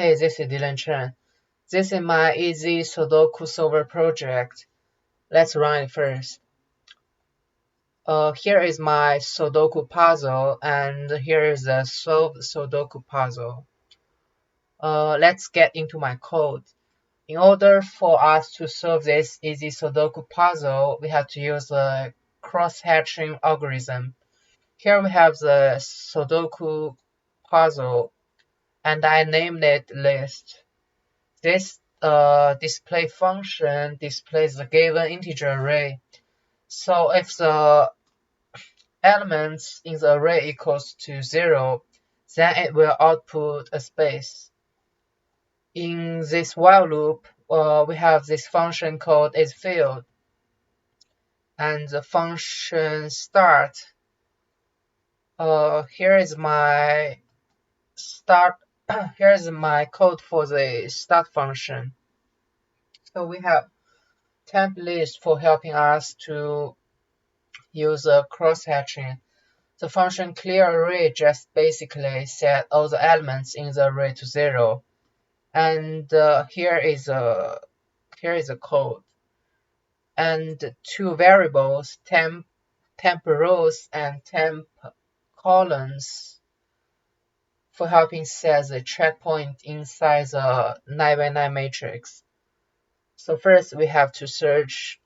Hey, this is Dylan Chen. This is my easy Sudoku solver project. Let's run it first. Here is my Sudoku puzzle, and here is the solved Sudoku puzzle. Let's get into my code. In order for us to solve this easy Sudoku puzzle, we have to use the cross-hatching algorithm. Here we have the Sudoku puzzle, and I named it list. This display function displays the given integer array. So if the elements in the array equals to 0, then it will output a space. In this while loop, we have this function called isField, and the function start. Here is my start. Here is my code for the start function. So we have temp list for helping us to use a cross-hatching. The function clearArray just basically set all the elements in the array to 0. And here is a code. And two variables, temp rows and temp columns, for helping set the checkpoint inside the 9x9 matrix. So first we have to search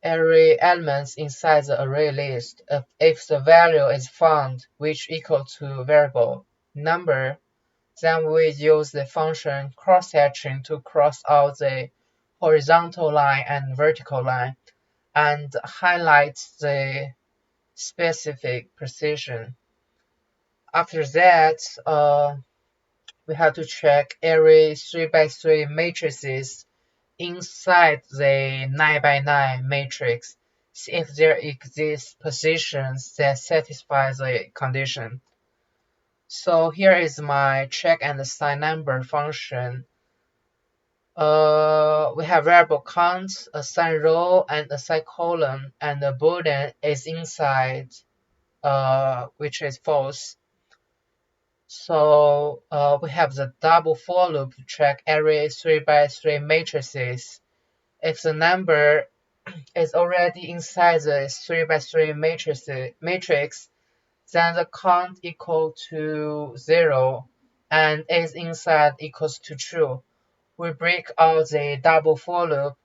array elements inside the array list. If the value is found which equal to variable number, then we use the function cross-hatching to cross out the horizontal line and vertical line and highlight the specific position. After that, we have to check array 3x3 matrices inside the 9x9 matrix, see if there exist positions that satisfy the condition. So here is my check and assign number function. We have variable count, assign row, and assign column, and the boolean is inside, which is false. So we have the double for loop to check array 3x3 matrices. If the number is already inside the 3x3 matrix, then the count equal to 0 and is inside equals to true. We break out the double for loop.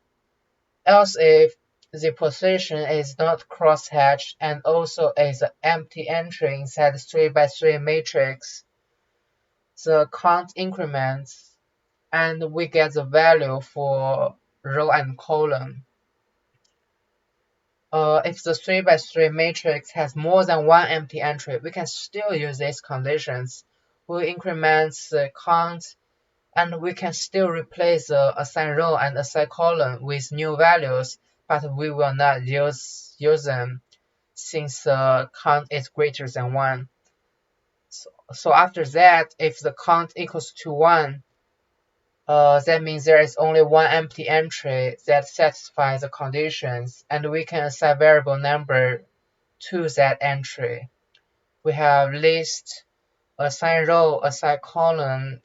Else if the position is not crosshatched and also is an empty entry inside the 3x3 matrix, the count increments and we get the value for row and column. If the 3x3 matrix has more than one empty entry, we can still use these conditions. We increment the count and we can still replace the assign row and assign column with new values, but we will not use them since the count is greater than 1. So after that, if the count equals to 1, that means there is only one empty entry that satisfies the conditions, and we can assign variable number to that entry. We have list, assign row, assign column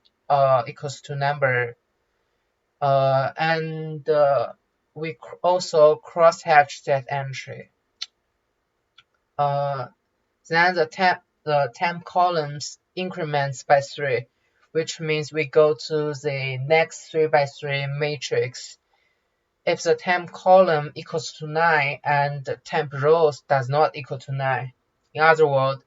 equals to number, and we also cross-hatch that entry. Then the temp columns increments by 3, which means we go to the next 3x3 matrix. If the temp column equals to 9 and the temp rows does not equal to 9. In other words,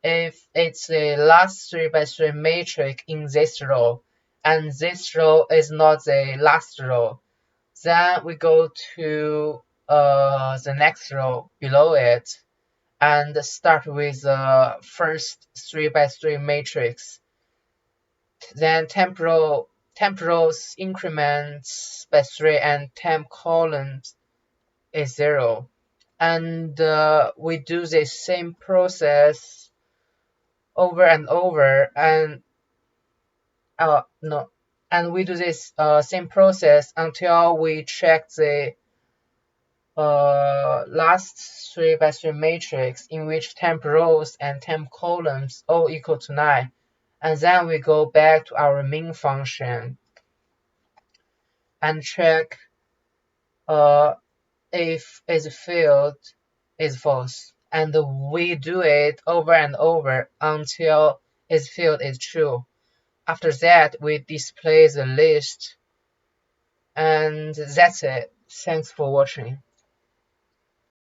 if it's the last 3x3 matrix in this row and this row is not the last row, then we go to the next row below it and start with the first 3x3 matrix. Then temp rows increments by 3 and temp columns is 0. And we do the same process over and over, and we do this same process until we check the last 3x3 matrix in which temp rows and temp columns all equal to 9, And then we go back to our main function and check if its field is false. And we do it over and over until its field is true. After that, we display the list. And that's it. Thanks for watching.